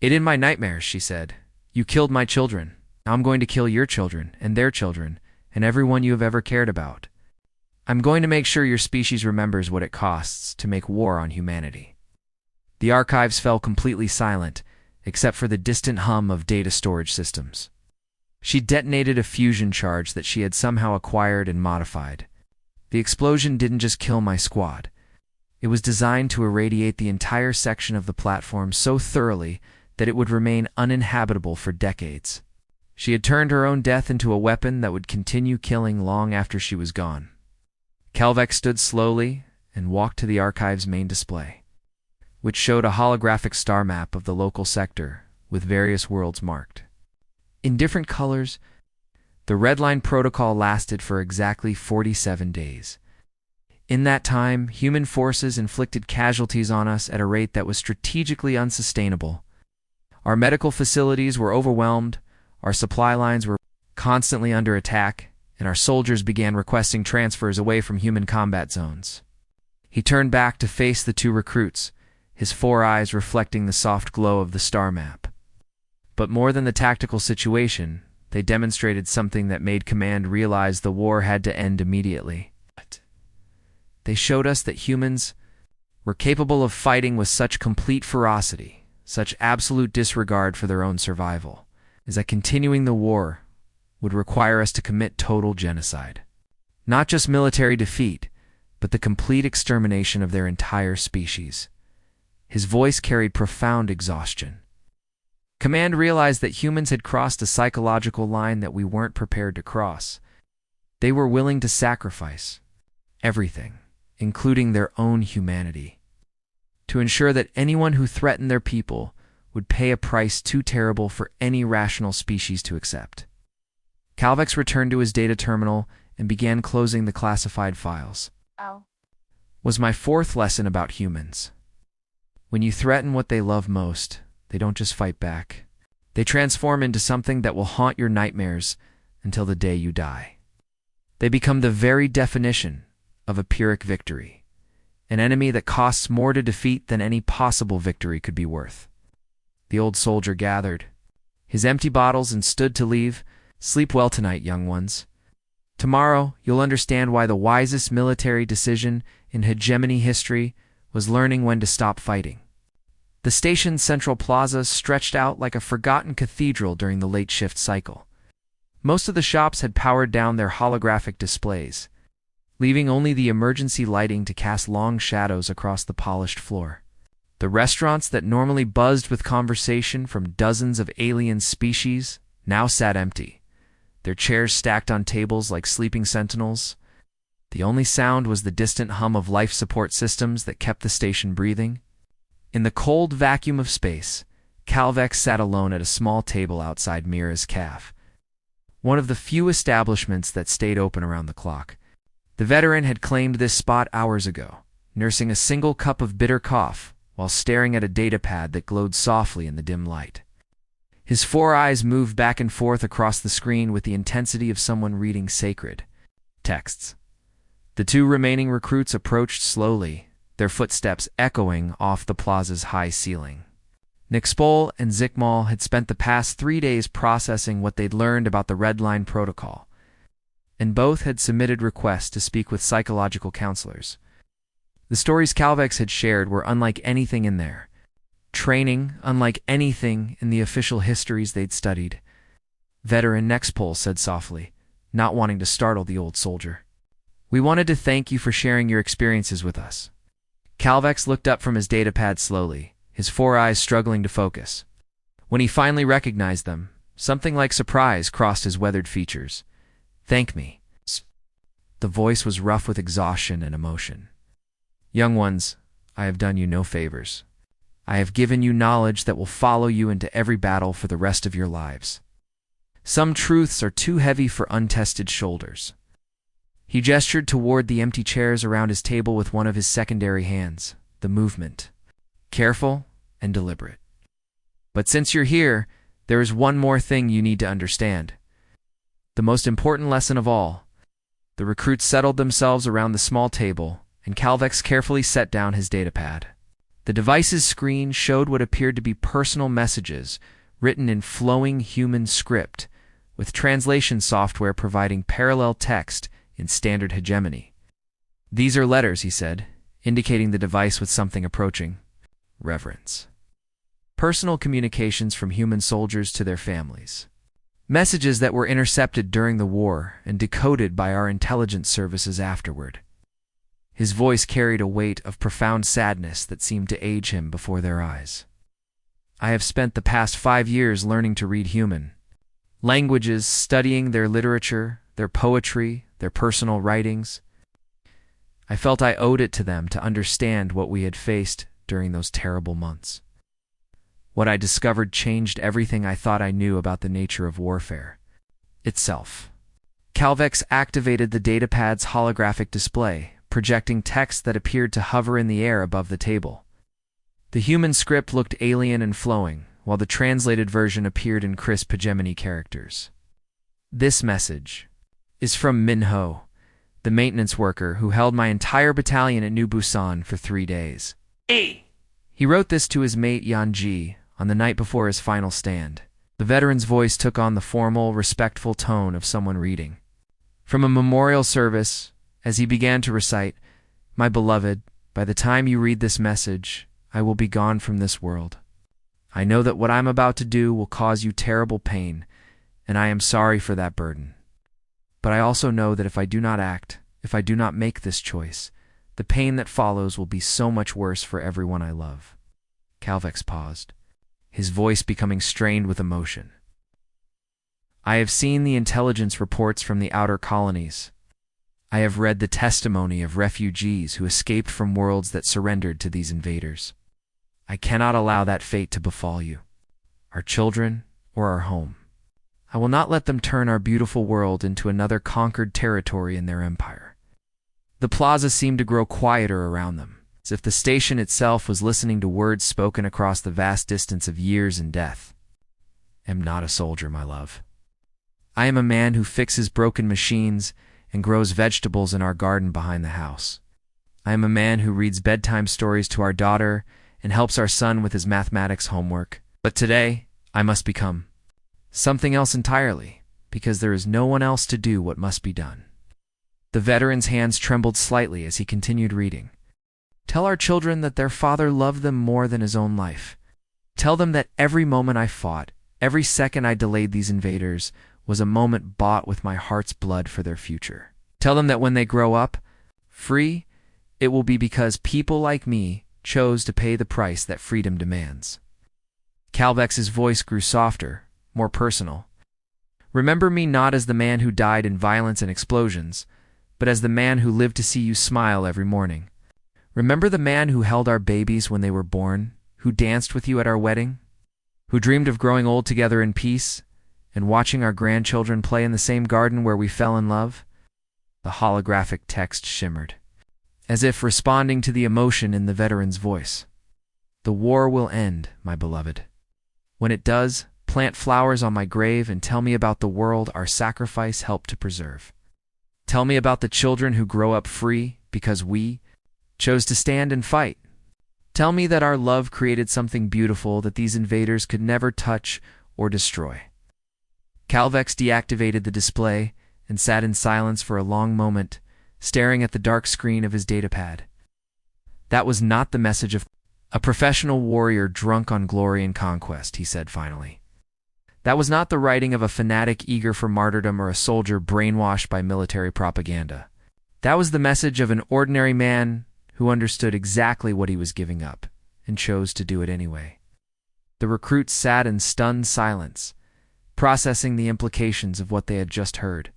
"It in my nightmares," she said. "You killed my children. Now I'm going to kill your children, and their children, and everyone you have ever cared about. I'm going to make sure your species remembers what it costs to make war on humanity." The archives fell completely silent, except for the distant hum of data storage systems. She detonated a fusion charge that she had somehow acquired and modified. The explosion didn't just kill my squad. It was designed to irradiate the entire section of the platform so thoroughly that it would remain uninhabitable for decades. She had turned her own death into a weapon that would continue killing long after she was gone. Calvex stood slowly and walked to the archive's main display, which showed a holographic star map of the local sector with various worlds marked. In different colors, the Red Line Protocol lasted for exactly 47 days. In that time, human forces inflicted casualties on us at a rate that was strategically unsustainable. Our medical facilities were overwhelmed, our supply lines were constantly under attack, and our soldiers began requesting transfers away from human combat zones. He turned back to face the two recruits, his 4 eyes reflecting the soft glow of the star map. But more than the tactical situation, they demonstrated something that made Command realize the war had to end immediately. They showed us that humans were capable of fighting with such complete ferocity, such absolute disregard for their own survival, is that continuing the war would require us to commit total genocide. Not just military defeat, but the complete extermination of their entire species. His voice carried profound exhaustion. Command realized that humans had crossed a psychological line that we weren't prepared to cross. They were willing to sacrifice everything, including their own humanity, to ensure that anyone who threatened their people would pay a price too terrible for any rational species to accept. Calvex returned to his data terminal and began closing the classified files. Was my 4th lesson about humans. When you threaten what they love most, they don't just fight back. They transform into something that will haunt your nightmares until the day you die. They become the very definition of a Pyrrhic victory, an enemy that costs more to defeat than any possible victory could be worth. The old soldier gathered his empty bottles and stood to leave. "Sleep well tonight, young ones. Tomorrow, you'll understand why the wisest military decision in hegemony history was learning when to stop fighting." The station's central plaza stretched out like a forgotten cathedral during the late shift cycle. Most of the shops had powered down their holographic displays, leaving only the emergency lighting to cast long shadows across the polished floor. The restaurants that normally buzzed with conversation from dozens of alien species now sat empty, their chairs stacked on tables like sleeping sentinels. The only sound was the distant hum of life support systems that kept the station breathing. In the cold vacuum of space, Calvex sat alone at a small table outside Mira's Caf, one of the few establishments that stayed open around the clock. The veteran had claimed this spot hours ago, nursing a single cup of bitter cough while staring at a datapad that glowed softly in the dim light. His four eyes moved back and forth across the screen with the intensity of someone reading sacred texts. The two remaining recruits approached slowly, their footsteps echoing off the plaza's high ceiling. Nixpol and Zikmal had spent the past 3 days processing what they'd learned about the Red Line Protocol, and both had submitted requests to speak with psychological counselors. The stories Calvex had shared were unlike anything in there. Training unlike anything in the official histories they'd studied. Veteran Nexpol said softly, not wanting to startle the old soldier. "We wanted to thank you for sharing your experiences with us." Calvex looked up from his datapad slowly, his four eyes struggling to focus. When he finally recognized them, something like surprise crossed his weathered features. "Thank me." The voice was rough with exhaustion and emotion. "Young ones, I have done you no favors. I have given you knowledge that will follow you into every battle for the rest of your lives. Some truths are too heavy for untested shoulders." He gestured toward the empty chairs around his table with one of his secondary hands, the movement, careful and deliberate. "But since you're here, there is one more thing you need to understand. The most important lesson of all." The recruits settled themselves around the small table, and Calvex carefully set down his datapad. The device's screen showed what appeared to be personal messages written in flowing human script, with translation software providing parallel text in standard hegemony. "These are letters," he said, indicating the device with something approaching reverence. "Personal communications from human soldiers to their families. Messages that were intercepted during the war and decoded by our intelligence services afterward." His voice carried a weight of profound sadness that seemed to age him before their eyes. "I have spent the past 5 years learning to read human languages, studying their literature, their poetry, their personal writings. I felt I owed it to them to understand what we had faced during those terrible months. What I discovered changed everything I thought I knew about the nature of warfare itself." Calvex activated the datapad's holographic display, projecting text that appeared to hover in the air above the table. The human script looked alien and flowing, while the translated version appeared in crisp hegemony characters. "This message is from Minho, the maintenance worker who held my entire battalion at New Busan for 3 days. He wrote this to his mate Yanji on the night before his final stand." The veteran's voice took on the formal, respectful tone of someone reading from a memorial service as he began to recite, "My beloved, by the time you read this message, I will be gone from this world. I know that what I'm about to do will cause you terrible pain, and I am sorry for that burden. But I also know that if I do not act, if I do not make this choice, the pain that follows will be so much worse for everyone I love." Calvex paused, his voice becoming strained with emotion. "I have seen the intelligence reports from the outer colonies. I have read the testimony of refugees who escaped from worlds that surrendered to these invaders. I cannot allow that fate to befall you, our children, or our home. I will not let them turn our beautiful world into another conquered territory in their empire." The plaza seemed to grow quieter around them, as if the station itself was listening to words spoken across the vast distance of years and death. "Am not a soldier, my love. I am a man who fixes broken machines and grows vegetables in our garden behind the house. I am a man who reads bedtime stories to our daughter and helps our son with his mathematics homework. But today, I must become something else entirely, because there is no one else to do what must be done." The veteran's hands trembled slightly as he continued reading. "Tell our children that their father loved them more than his own life. Tell them that every moment I fought, every second I delayed these invaders, was a moment bought with my heart's blood for their future. Tell them that when they grow up, free, it will be because people like me chose to pay the price that freedom demands. Calvex's voice grew softer, more personal. Remember me not as the man who died in violence and explosions, but as the man who lived to see you smile every morning. Remember the man who held our babies when they were born, who danced with you at our wedding, who dreamed of growing old together in peace and watching our grandchildren play in the same garden where we fell in love? The holographic text shimmered, as if responding to the emotion in the veteran's voice. The war will end, my beloved. When it does, plant flowers on my grave and tell me about the world our sacrifice helped to preserve. Tell me about the children who grow up free because we chose to stand and fight. Tell me that our love created something beautiful that these invaders could never touch or destroy. Calvex deactivated the display and sat in silence for a long moment, staring at the dark screen of his datapad. That was not the message of a professional warrior drunk on glory and conquest, he said finally. That was not the writing of a fanatic eager for martyrdom or a soldier brainwashed by military propaganda. That was the message of an ordinary man who understood exactly what he was giving up and chose to do it anyway. The recruits sat in stunned silence, processing the implications of what they had just heard.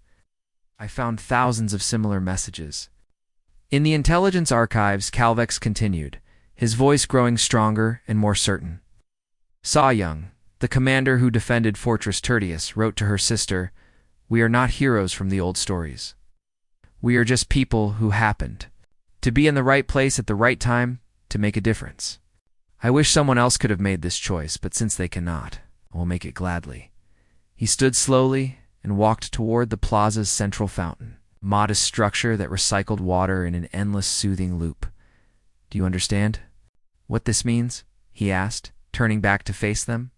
I found thousands of similar messages. In the intelligence archives, Calvex continued, his voice growing stronger and more certain. Saw Young, the commander who defended Fortress Tertius, wrote to her sister, "We are not heroes from the old stories. We are just people who happened to be in the right place at the right time to make a difference. I wish someone else could have made this choice, but since they cannot, I will make it gladly." He stood slowly and walked toward the plaza's central fountain, a modest structure that recycled water in an endless soothing loop. "Do you understand what this means?" he asked, turning back to face them.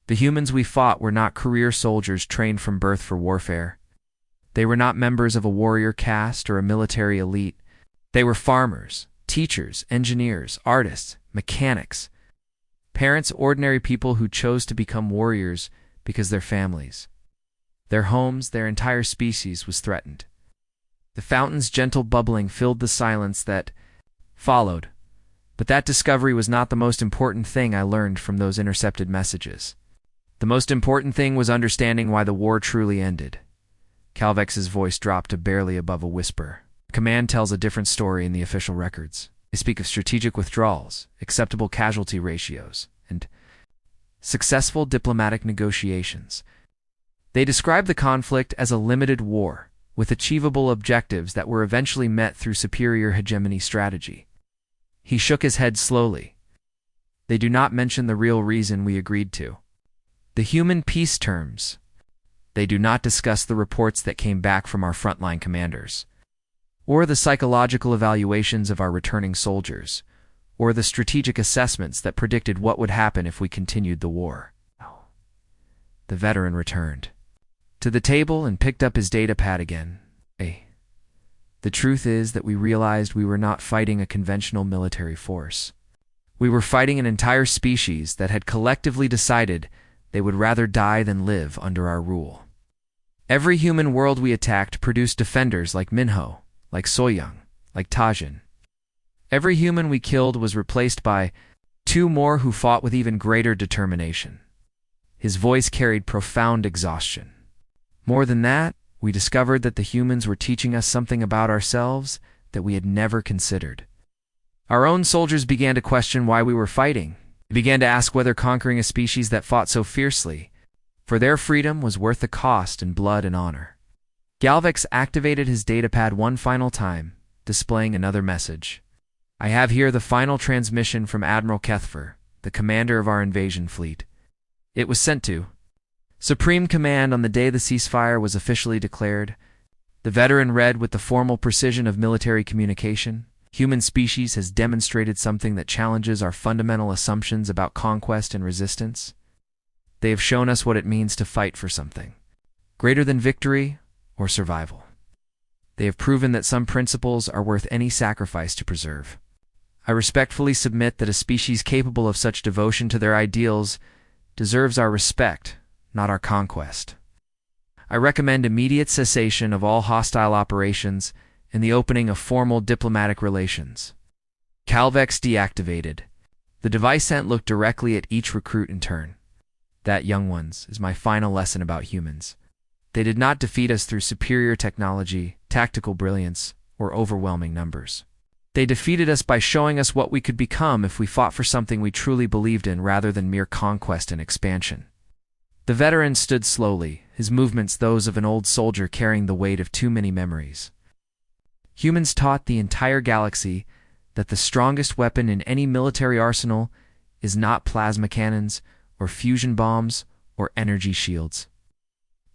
The humans we fought were not career soldiers trained from birth for warfare. They were not members of a warrior caste or a military elite. They were farmers, teachers, engineers, artists, mechanics, parents, ordinary people who chose to become warriors because their families, their homes, their entire species was threatened. The fountain's gentle bubbling filled the silence that followed, but that discovery was not the most important thing I learned from those intercepted messages. The most important thing was understanding why the war truly ended. Calvex's voice dropped to barely above a whisper. Command tells a different story in the official records. They speak of strategic withdrawals, acceptable casualty ratios, and successful diplomatic negotiations. They describe the conflict as a limited war, with achievable objectives that were eventually met through superior hegemony strategy. He shook his head slowly. They do not mention the real reason we agreed to. The human peace terms. They do not discuss the reports that came back from our frontline commanders, or the psychological evaluations of our returning soldiers, or the strategic assessments that predicted what would happen if we continued the war. The veteran returned to the table and picked up his datapad again. The truth is that we realized we were not fighting a conventional military force. We were fighting an entire species that had collectively decided they would rather die than live under our rule. Every human world we attacked produced defenders like Minho, like Soyoung, like Tajin. Every human we killed was replaced by two more who fought with even greater determination. His voice carried profound exhaustion. More than that, we discovered that the humans were teaching us something about ourselves that we had never considered. Our own soldiers began to question why we were fighting. They began to ask whether conquering a species that fought so fiercely for their freedom was worth the cost in blood and honor. Calvex activated his datapad one final time, displaying another message. I have here the final transmission from Admiral Kethfer, the commander of our invasion fleet. It was sent to Supreme Command on the day the ceasefire was officially declared. The veteran read with the formal precision of military communication. Human species has demonstrated something that challenges our fundamental assumptions about conquest and resistance. They have shown us what it means to fight for something greater than victory or survival. They have proven that some principles are worth any sacrifice to preserve. I respectfully submit that a species capable of such devotion to their ideals deserves our respect, not our conquest. I recommend immediate cessation of all hostile operations and the opening of formal diplomatic relations. Calvex deactivated. The device ent looked directly at each recruit in turn. That, young ones, is my final lesson about humans. They did not defeat us through superior technology, tactical brilliance, or overwhelming numbers. They defeated us by showing us what we could become if we fought for something we truly believed in rather than mere conquest and expansion. The veteran stood slowly, his movements those of an old soldier carrying the weight of too many memories. Humans taught the entire galaxy that the strongest weapon in any military arsenal is not plasma cannons, or fusion bombs, or energy shields.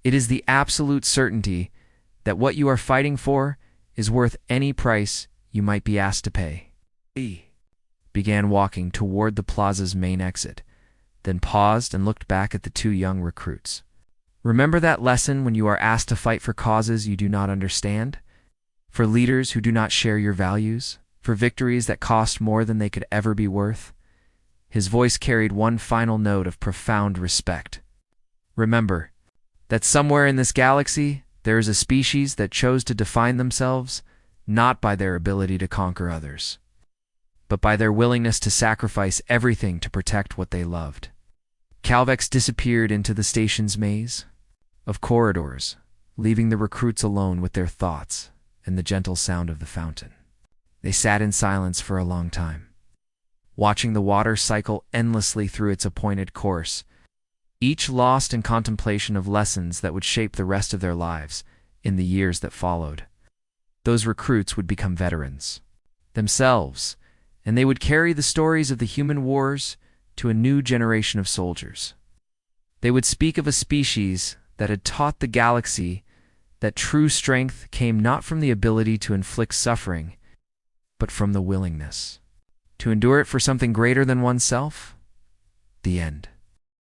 It is the absolute certainty that what you are fighting for is worth any price you might be asked to pay. He began walking toward the plaza's main exit, then paused and looked back at the two young recruits. Remember that lesson when you are asked to fight for causes you do not understand? For leaders who do not share your values? For victories that cost more than they could ever be worth? His voice carried one final note of profound respect. Remember that somewhere in this galaxy there is a species that chose to define themselves not by their ability to conquer others, but by their willingness to sacrifice everything to protect what they loved. Calvex disappeared into the station's maze of corridors, leaving the recruits alone with their thoughts and the gentle sound of the fountain. They sat in silence for a long time, watching the water cycle endlessly through its appointed course, each lost in contemplation of lessons that would shape the rest of their lives in the years that followed. Those recruits would become veterans themselves, and they would carry the stories of the human wars to a new generation of soldiers. They would speak of a species that had taught the galaxy that true strength came not from the ability to inflict suffering, but from the willingness to endure it for something greater than oneself. The end.